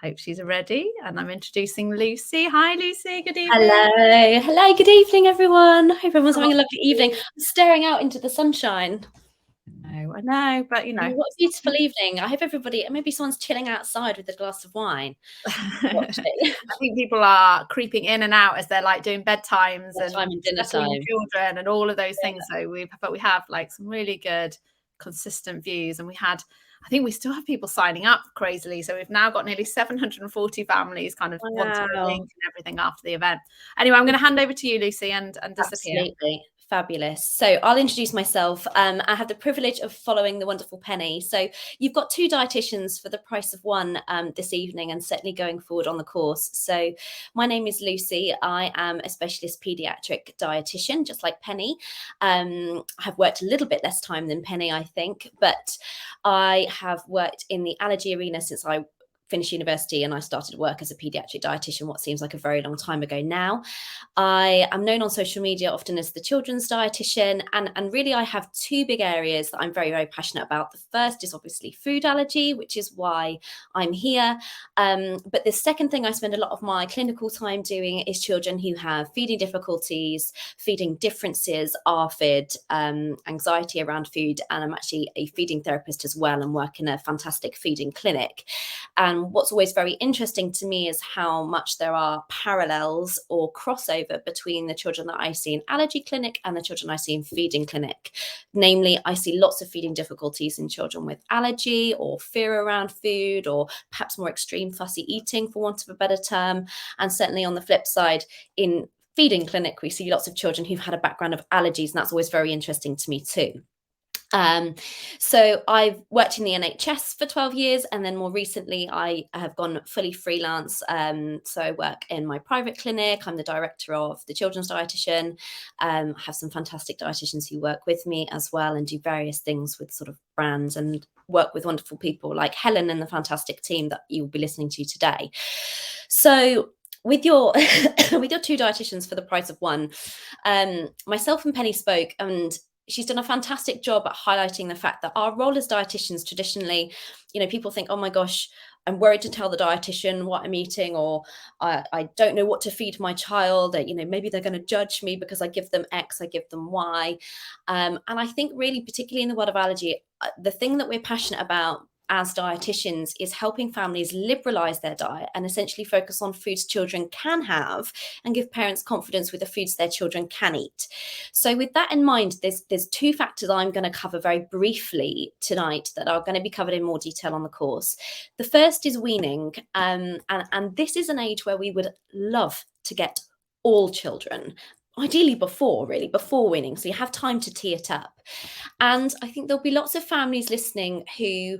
Hope she's ready. And I'm introducing Lucy. Hi, Lucy. Good evening. Hello. Good evening, everyone. Hope everyone's having a lovely evening. I'm staring out into the sunshine. I know, but what a beautiful evening. I hope everybody, maybe someone's chilling outside with a glass of wine. I think people are creeping in and out as they're like doing bedtimes and dinner time, children and all of those things. So we have like some really good consistent views, and I think we still have people signing up crazily. So we've now got nearly 740 families kind of wanting a link and everything after the event. Anyway, I'm going to hand over to you, Lucy, and disappear. Absolutely. Fabulous. So I'll introduce myself. I have the privilege of following the wonderful Penny. So you've got 2 dietitians for the price of one this evening, and certainly going forward on the course. So my name is Lucy. I am a specialist paediatric dietitian, just like Penny. I have worked a little bit less time than Penny, I think, but I have worked in the allergy arena since I finished university, and I started work as a paediatric dietitian what seems like a very long time ago now. I am known on social media often as the children's dietitian, and really I have 2 big areas that I'm very, very passionate about. The first is obviously food allergy, which is why I'm here. But the second thing I spend a lot of my clinical time doing is children who have feeding difficulties, feeding differences, ARFID, anxiety around food, and I'm actually a feeding therapist as well and work in a fantastic feeding clinic. And what's always very interesting to me is how much there are parallels or crossover between the children that I see in allergy clinic and the children I see in feeding clinic. Namely, I see lots of feeding difficulties in children with allergy or fear around food, or perhaps more extreme fussy eating, for want of a better term. And certainly on the flip side, in feeding clinic, we see lots of children who've had a background of allergies, and that's always very interesting to me too. So I've worked in the NHS for 12 years, and then more recently I have gone fully freelance. So I work in my private clinic. I'm the director of the children's dietitian. I have some fantastic dietitians who work with me as well and do various things with sort of brands, and work with wonderful people like Helen and the fantastic team that you'll be listening to today. So with your 2 dietitians for the price of one, myself and Penny spoke, and she's done a fantastic job at highlighting the fact that our role as dietitians traditionally, people think, oh my gosh, I'm worried to tell the dietitian what I'm eating, or I don't know what to feed my child. Maybe they're going to judge me because I give them X, I give them Y. And I think really, particularly in the world of allergy, the thing that we're passionate about as dietitians is helping families liberalize their diet and essentially focus on foods children can have and give parents confidence with the foods their children can eat. So with that in mind, there's 2 factors I'm going to cover very briefly tonight that are going to be covered in more detail on the course. The first is weaning, and this is an age where we would love to get all children, ideally before weaning, so you have time to tee it up. And I think there'll be lots of families listening who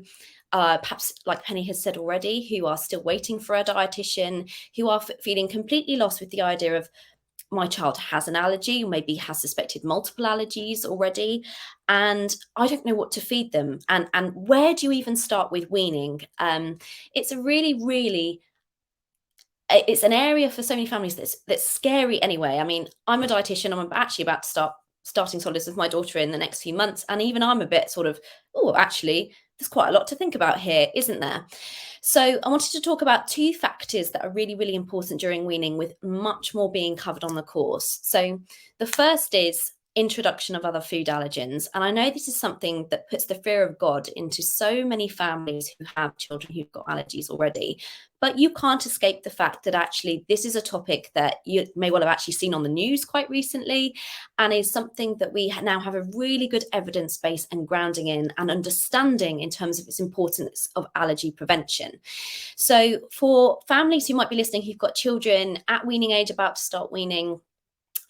perhaps, like Penny has said already, who are still waiting for a dietitian, who are feeling completely lost with the idea of, my child has an allergy, or maybe has suspected multiple allergies already, and I don't know what to feed them. And where do you even start with weaning? It's a really, it's an area for so many families that's scary anyway. I mean, I'm a dietitian. I'm actually about to starting solids with my daughter in the next few months, and even I'm a bit sort of, actually, there's quite a lot to think about here, isn't there? So I wanted to talk about 2 factors that are really, really important during weaning, with much more being covered on the course. So the first is introduction of other food allergens. And I know this is something that puts the fear of God into so many families who have children who've got allergies already. But you can't escape the fact that actually this is a topic that you may well have actually seen on the news quite recently, and is something that we now have a really good evidence base and grounding in and understanding in terms of its importance of allergy prevention. So for families who might be listening who've got children at weaning age, about to start weaning,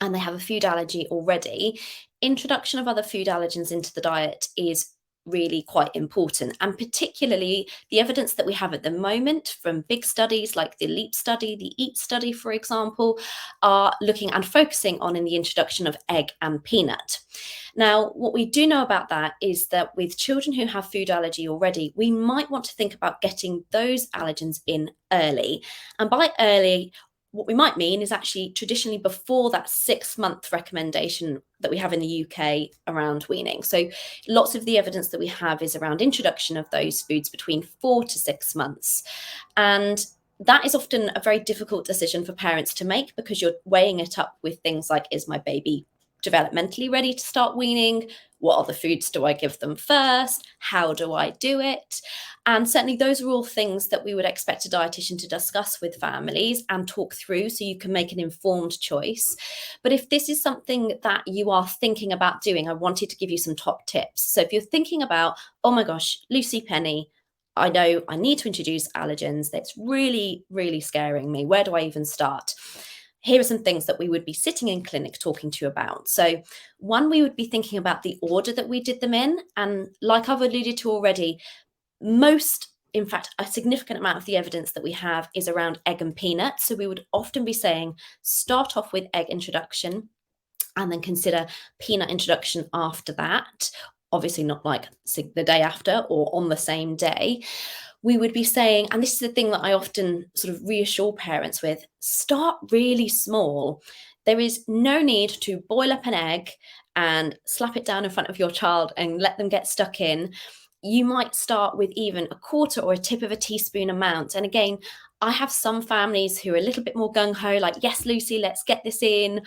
and they have a food allergy already, introduction of other food allergens into the diet is really quite important. And particularly the evidence that we have at the moment from big studies like the LEAP study, the EAT study, for example, are looking and focusing on in the introduction of egg and peanut. Now, what we do know about that is that with children who have food allergy already, we might want to think about getting those allergens in early. And by early, what we might mean is actually traditionally before that 6-month recommendation that we have in the UK around weaning. So lots of the evidence that we have is around introduction of those foods between 4 to 6 months. And that is often a very difficult decision for parents to make, because you're weighing it up with things like, is my baby developmentally ready to start weaning? What other foods do I give them first? How do I do it? And certainly those are all things that we would expect a dietitian to discuss with families and talk through, so you can make an informed choice. But if this is something that you are thinking about doing, I wanted to give you some top tips. So if you're thinking about, oh my gosh, Lucy, Penny, I know I need to introduce allergens, that's really, really scaring me, where do I even start? Here are some things that we would be sitting in clinic talking to you about. So one, we would be thinking about the order that we did them in. And like I've alluded to already, in fact, a significant amount of the evidence that we have is around egg and peanut. So we would often be saying, start off with egg introduction and then consider peanut introduction after that. Obviously not like the day after or on the same day. We would be saying, and this is the thing that I often sort of reassure parents with, start really small. There is no need to boil up an egg and slap it down in front of your child and let them get stuck in. You might start with even a quarter or a tip of a teaspoon amount. And again, I have some families who are a little bit more gung-ho, like, yes, Lucy, let's get this in.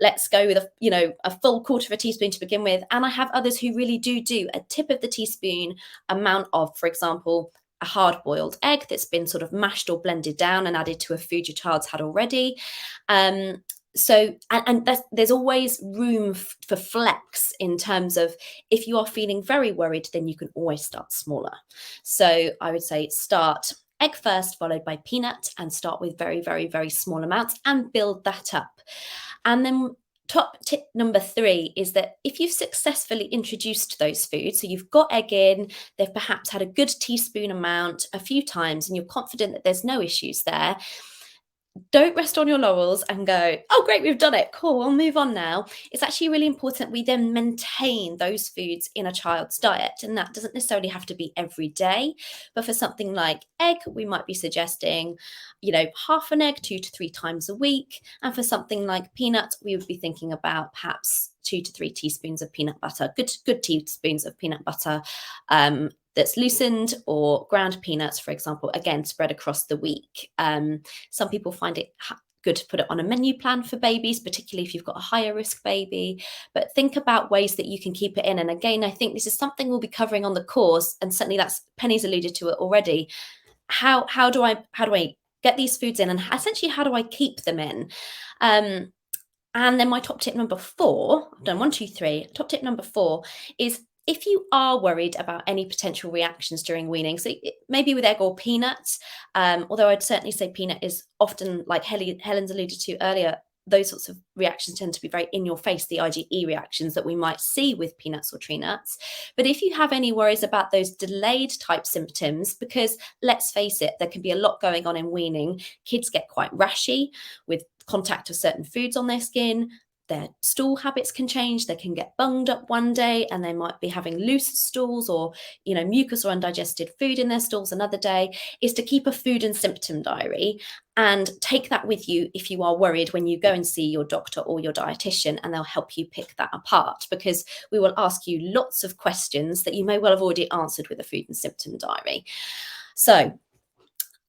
Let's go with a full quarter of a teaspoon to begin with. And I have others who really do a tip of the teaspoon amount of, for example, a hard-boiled egg that's been sort of mashed or blended down and added to a food your child's had already. So there's always room for flex in terms of, if you are feeling very worried, then you can always start smaller. So I would say start egg first, followed by peanut, and start with very, very, very small amounts and build that up. And then top tip number 3 is that if you've successfully introduced those foods, so you've got egg in, they've perhaps had a good teaspoon amount a few times, and you're confident that there's no issues there, don't rest on your laurels and go, oh, great, we've done it. Cool, we'll move on now. It's actually really important we then maintain those foods in a child's diet. And that doesn't necessarily have to be every day. But for something like egg, we might be suggesting, half an egg 2 to 3 times a week. And for something like peanuts, we would be thinking about perhaps 2 to 3 teaspoons of peanut butter, good teaspoons of peanut butter, that's loosened, or ground peanuts, for example, again, spread across the week. Some people find it good to put it on a menu plan for babies, particularly if you've got a higher risk baby. But think about ways that you can keep it in. And again, I think this is something we'll be covering on the course, and certainly Penny's alluded to it already. How do I get these foods in, and essentially how do I keep them in? And then my top tip number 4, I've done 1, 2, 3. Top tip number 4 is, if you are worried about any potential reactions during weaning, so maybe with egg or peanuts, although I'd certainly say peanut is often, like Helen's alluded to earlier, those sorts of reactions tend to be very in your face, the IgE reactions that we might see with peanuts or tree nuts. But if you have any worries about those delayed type symptoms, because let's face it, there can be a lot going on in weaning. Kids get quite rashy with contact of certain foods on their skin. Their stool habits can change. They can get bunged up one day and they might be having loose stools, or, mucus or undigested food in their stools another day. Is to keep a food and symptom diary and take that with you if you are worried when you go and see your doctor or your dietitian, and they'll help you pick that apart, because we will ask you lots of questions that you may well have already answered with a food and symptom diary. So,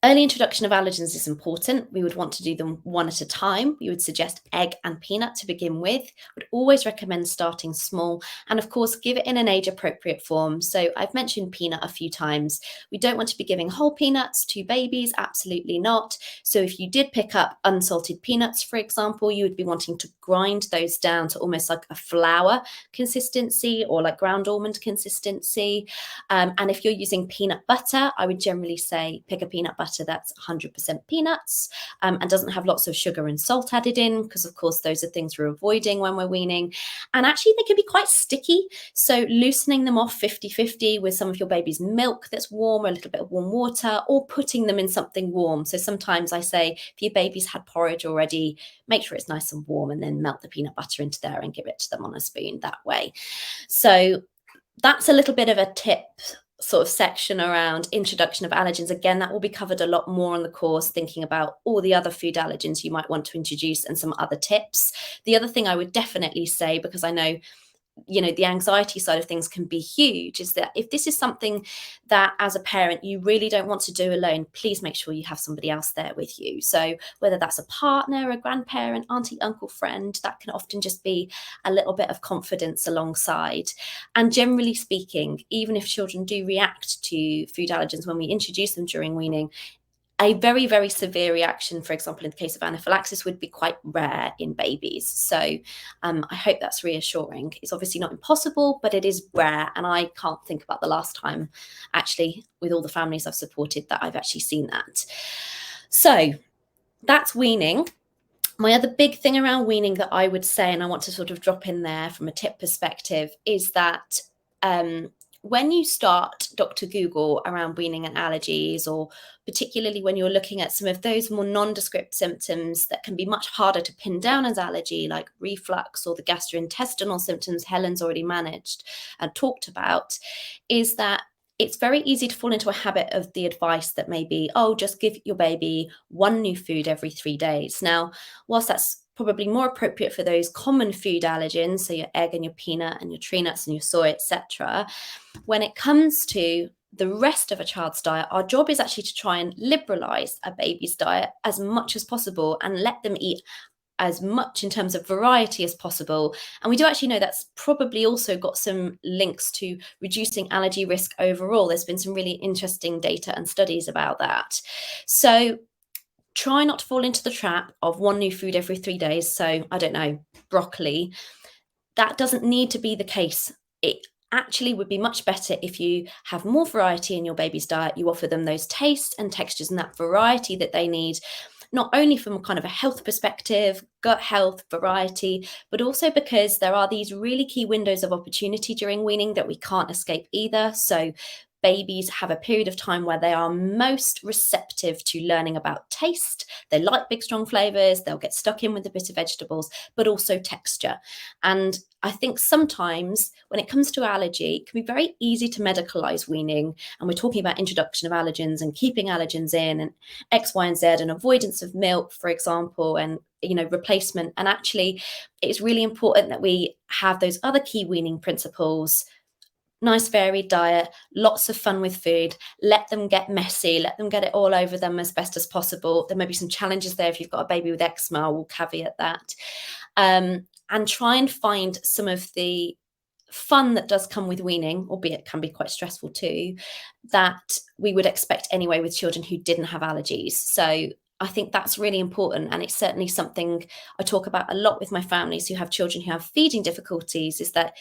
early introduction of allergens is important. We would want to do them one at a time. We would suggest egg and peanut to begin with. Would always recommend starting small, and of course, give it in an age-appropriate form. So I've mentioned peanut a few times. We don't want to be giving whole peanuts to babies, absolutely not. So if you did pick up unsalted peanuts, for example, you would be wanting to grind those down to almost like a flour consistency, or like ground almond consistency. And if you're using peanut butter, I would generally say pick a peanut butter that's 100% peanuts, and doesn't have lots of sugar and salt added in, because of course those are things we're avoiding when we're weaning. And actually they can be quite sticky, so loosening them off 50-50 with some of your baby's milk that's warm, or a little bit of warm water, or putting them in something warm. So sometimes I say, if your baby's had porridge already, make sure it's nice and warm, and then melt the peanut butter into there and give it to them on a spoon that way. So that's a little bit of a tip sort of section around introduction of allergens. Again, that will be covered a lot more on the course, thinking about all the other food allergens you might want to introduce and some other tips. The other thing I would definitely say, because I know the anxiety side of things can be huge, is that if this is something that as a parent you really don't want to do alone, please make sure you have somebody else there with you. So whether that's a partner, a grandparent, auntie, uncle, friend, that can often just be a little bit of confidence alongside. And generally speaking, even if children do react to food allergens when we introduce them during weaning, a very, very severe reaction, for example, in the case of anaphylaxis, would be quite rare in babies. So I hope that's reassuring. It's obviously not impossible, but it is rare. And I can't think about the last time, actually, with all the families I've supported, that I've actually seen that. So that's weaning. My other big thing around weaning that I would say, and I want to sort of drop in there from a tip perspective, is that when you start Dr. Google around weaning and allergies, or particularly when you're looking at some of those more nondescript symptoms that can be much harder to pin down as allergy, like reflux or the gastrointestinal symptoms Helen's already managed and talked about, is that it's very easy to fall into a habit of the advice that may be, oh, just give your baby one new food every 3 days. Now, whilst that's probably more appropriate for those common food allergens, so your egg and your peanut and your tree nuts and your soy, etc., when it comes to the rest of a child's diet, our job is actually to try and liberalize a baby's diet as much as possible and let them eat as much in terms of variety as possible. And we do actually know that's probably also got some links to reducing allergy risk overall. There's been some really interesting data and studies about that. So try not to fall into the trap of one new food every 3 days. So I don't know, broccoli. That doesn't need to be the case. It actually would be much better if you have more variety in your baby's diet. You offer them those tastes and textures and that variety that they need, not only from a kind of a health perspective, gut health, variety, but also because there are these really key windows of opportunity during weaning that we can't escape either. So babies have a period of time where they are most receptive to learning about taste. They like big, strong flavors. They'll get stuck in with a bit of vegetables, but also texture. And I think sometimes when it comes to allergy, it can be very easy to medicalize weaning. And we're talking about introduction of allergens and keeping allergens in and X, Y, and Z, and avoidance of milk, for example, and replacement. And actually, it's really important that we have those other key weaning principles. Nice varied diet, lots of fun with food, let them get messy, let them get it all over them as best as possible. There may be some challenges there if you've got a baby with eczema, we'll caveat that. And try and find some of the fun that does come with weaning, albeit it can be quite stressful too, that we would expect anyway with children who didn't have allergies. So I think that's really important. And it's certainly something I talk about a lot with my families who have children who have feeding difficulties, is that,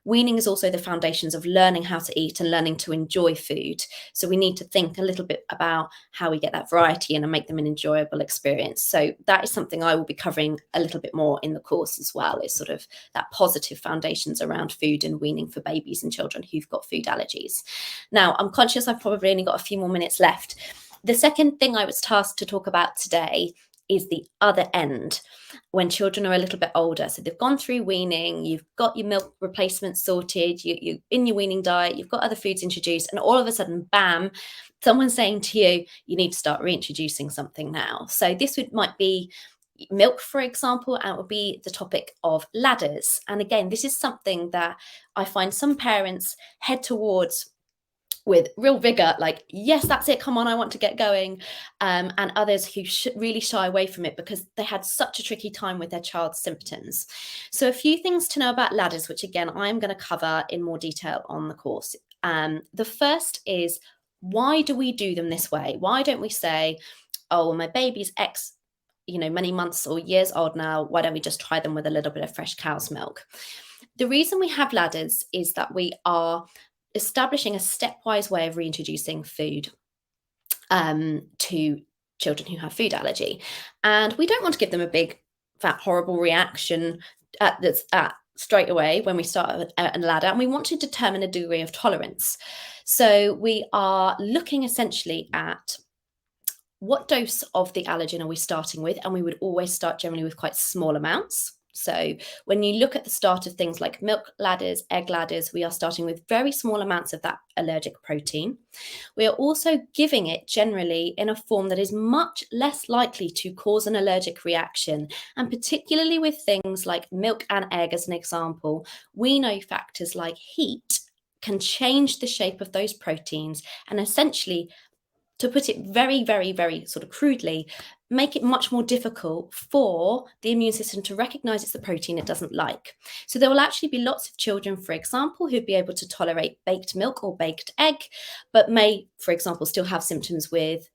weaning is also the foundations of learning how to eat and learning to enjoy food. So we need to think a little bit about how we get that variety in and make them an enjoyable experience. So that is something I will be covering a little bit more in the course as well, is sort of that positive foundations around food and weaning for babies and children who've got food allergies. Now, I'm conscious I've probably only got a few more minutes left. The second thing I was tasked to talk about today is the other end, when children are a little bit older. So they've gone through weaning, you've got your milk replacement sorted, you in your weaning diet, you've got other foods introduced, and all of a sudden, bam, someone's saying to you, you need to start reintroducing something now. So this might be milk, for example, and it would be the topic of ladders. And again, this is something that I find some parents head towards with real vigor, like, yes, that's it, come on, I want to get going, and others who really shy away from it because they had such a tricky time with their child's symptoms. So a few things to know about ladders, which again I'm going to cover in more detail on the course. The first is, why do we do them this way? Why don't we say, oh, my baby's X many months or years old now, why don't we just try them with a little bit of fresh cow's milk? The reason we have ladders is that we are establishing a stepwise way of reintroducing food to children who have food allergy. And we don't want to give them a big, fat, horrible reaction straight away when we start a ladder. And we want to determine a degree of tolerance. So we are looking essentially at what dose of the allergen are we starting with? And we would always start generally with quite small amounts. So when you look at the start of things like milk ladders, egg ladders, we are starting with very small amounts of that allergic protein. We are also giving it generally in a form that is much less likely to cause an allergic reaction. And particularly with things like milk and egg, as an example, we know factors like heat can change the shape of those proteins and essentially, to put it very, very, very sort of crudely, make it much more difficult for the immune system to recognize it's the protein it doesn't like. So there will actually be lots of children, for example, who'd be able to tolerate baked milk or baked egg, but may, for example, still have symptoms with,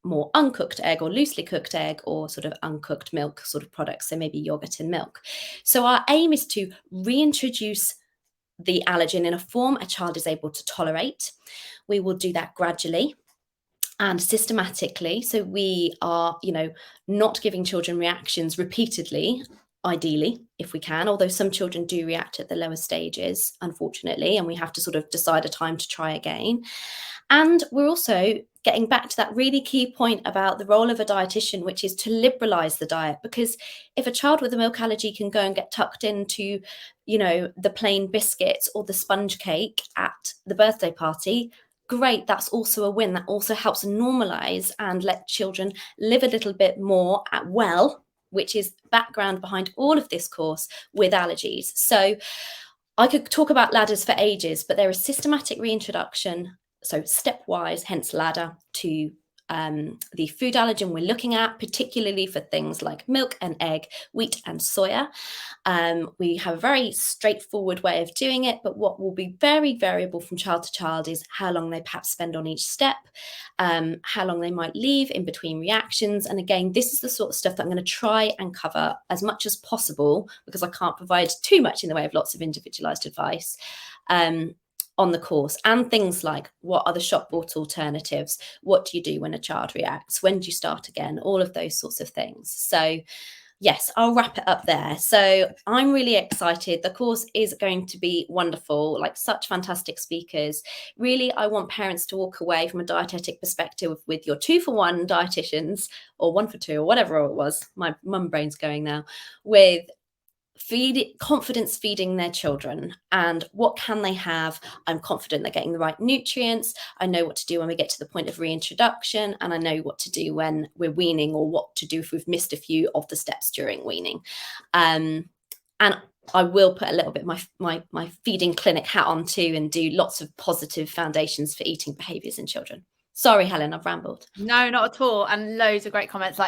more uncooked egg or loosely cooked egg or sort of uncooked milk sort of products, so maybe yogurt and milk. So our aim is to reintroduce the allergen in a form a child is able to tolerate. We will do that gradually and systematically. So we are, not giving children reactions repeatedly, ideally, if we can, although some children do react at the lower stages, unfortunately, and we have to sort of decide a time to try again. And we're also getting back to that really key point about the role of a dietitian, which is to liberalize the diet. Because if a child with a milk allergy can go and get tucked into, the plain biscuits or the sponge cake at the birthday party, great, that's also a win. That also helps normalize and let children live a little bit more at well, which is background behind all of this course with allergies. So I could talk about ladders for ages, but there is systematic reintroduction, so stepwise, hence ladder, to the food allergen we're looking at, particularly for things like milk and egg, wheat and soya. We have a very straightforward way of doing it, but what will be very variable from child to child is how long they perhaps spend on each step, how long they might leave in between reactions. And again, this is the sort of stuff that I'm going to try and cover as much as possible, because I can't provide too much in the way of lots of individualized advice on the course. And things like, what are the shop bought alternatives? What do you do when a child reacts? When do you start again? All of those sorts of things. So yes, I'll wrap it up there. So I'm really excited. The course is going to be wonderful, like such fantastic speakers. Really, I want parents to walk away from a dietetic perspective with your 2-for-1 dietitians, or 1-for-2, or whatever it was. My mum brain's going now, with confidence feeding their children. And what can they have? I'm confident they're getting the right nutrients. I know what to do when we get to the point of reintroduction, and I know what to do when we're weaning, or what to do if we've missed a few of the steps during weaning. And I will put a little bit my feeding clinic hat on too, and do lots of positive foundations for eating behaviours in children. Sorry, Helen, I've rambled. No, not at all. And loads of great comments,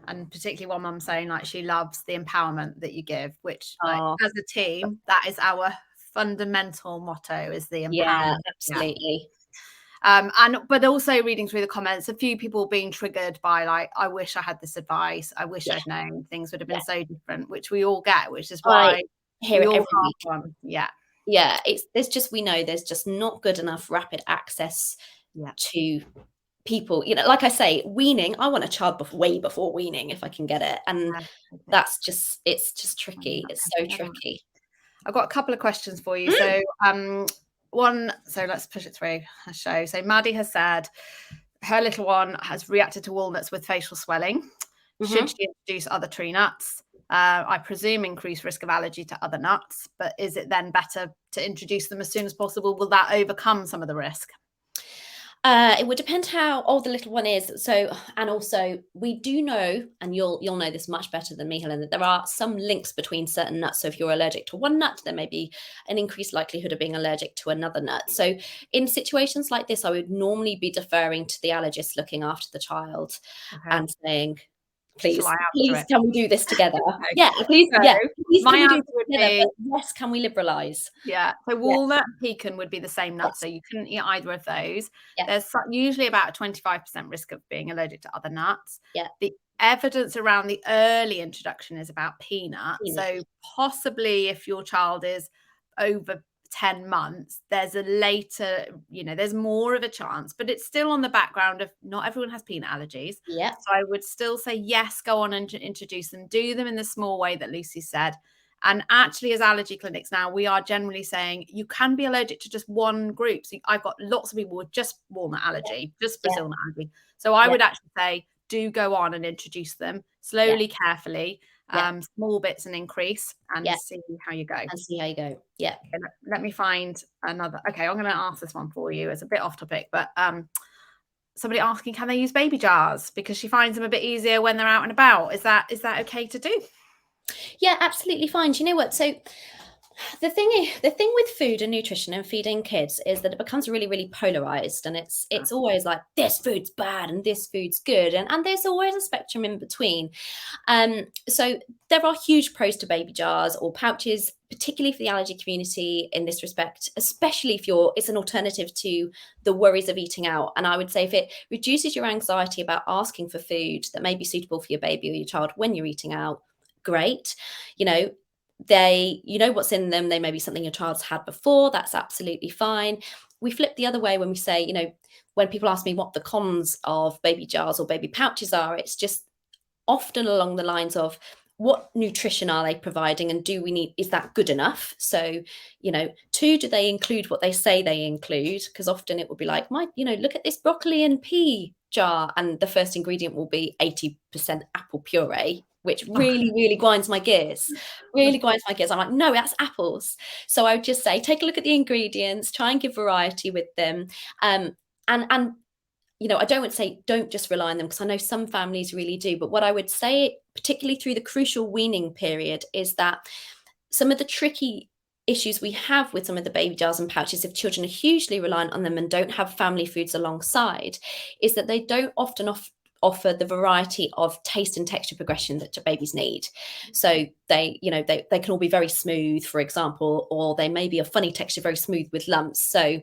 and particularly one mum saying she loves the empowerment that you give, which as a team, that is our fundamental motto, is the empowerment. Yeah, absolutely. But also reading through the comments, a few people being triggered by I wish I had this advice. I wish I'd known things would have been so different, which we all get, which is why I hear it every week. Yeah. There's just not good enough rapid access to people. Like I say, weaning, I want a child way before weaning if I can get it. And it's just tricky. It's so tricky. I've got a couple of questions for you. So let's push it through a show. So Maddie has said her little one has reacted to walnuts with facial swelling. Mm-hmm. Should she introduce other tree nuts? I presume increased risk of allergy to other nuts, but is it then better to introduce them as soon as possible? Will that overcome some of the risk? It would depend how old the little one is. So, and also we do know, and you'll know this much better than me, Helen, that there are some links between certain nuts. So if you're allergic to one nut, there may be an increased likelihood of being allergic to another nut. So in situations like this, I would normally be deferring to the allergist looking after the child and saying, please, can we do this together? Yeah, please. So yeah, please, my answer would be yes. Can we liberalize? Yeah. So walnut and pecan would be the same nut, so you couldn't eat either of those. Yeah. There's usually about a 25% risk of being allergic to other nuts. Yeah. The evidence around the early introduction is about peanuts. So possibly if your child is over 10 months, there's there's more of a chance, but it's still on the background of not everyone has peanut allergies. Yeah. So I would still say yes, go on and introduce them, do them in the small way that Lucy said. And actually, as allergy clinics now, we are generally saying you can be allergic to just one group. So I've got lots of people with just walnut allergy, just Brazil nut allergy. So I would actually say, do go on and introduce them slowly, carefully. small bits and increase, and Yeah. see how you go. And see how you go. Yeah. Okay, let me find another. Okay, I'm going to ask this one for you. It's a bit off topic, but somebody asking, can they use baby jars because she finds them a bit easier when they're out and about? Is that okay to do? Yeah, absolutely fine. Do you know what? So the thing with food and nutrition and feeding kids is that it becomes really, really polarized, and it's always like this food's bad and this food's good, and there's always a spectrum in between. So there are huge pros to baby jars or pouches, particularly for the allergy community in this respect, especially if it's an alternative to the worries of eating out. And I would say if it reduces your anxiety about asking for food that may be suitable for your baby or your child when you're eating out, great. You know what's in them. They may be something your child's had before. That's absolutely fine. We flip the other way when we say, when people ask me what the cons of baby jars or baby pouches are, it's just often along the lines of what nutrition are they providing, and is that good enough? So, two, do they include what they say they include? Because often it will be like, look at this broccoli and pea jar, and the first ingredient will be 80% apple puree, which really, really grinds my gears. I'm like, no, that's apples. So I would just say, take a look at the ingredients, try and give variety with them. And I don't want to say don't just rely on them, because I know some families really do. But what I would say, particularly through the crucial weaning period, is that some of the tricky issues we have with some of the baby jars and pouches, if children are hugely reliant on them and don't have family foods alongside, is that they don't often offer the variety of taste and texture progression that babies need. So they can all be very smooth, for example, or they may be a funny texture, very smooth with lumps. So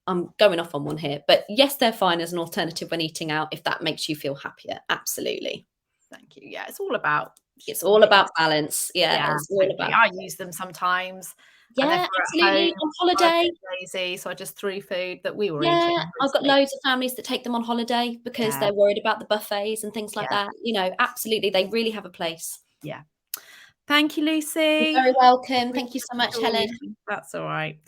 I'm going off on one here, but yes, they're fine as an alternative when eating out if that makes you feel happier. Absolutely. Thank you. Yeah, it's all about balance. Yeah, it's all about. I use them sometimes. Yeah, absolutely. On holiday, lazy, so I just threw food that we were eating. Yeah, I've got loads of families that take them on holiday because they're worried about the buffets and things like that. Absolutely, they really have a place. Yeah. Thank you, Lucy. You're very welcome. Thank you so much, Helen. That's all right.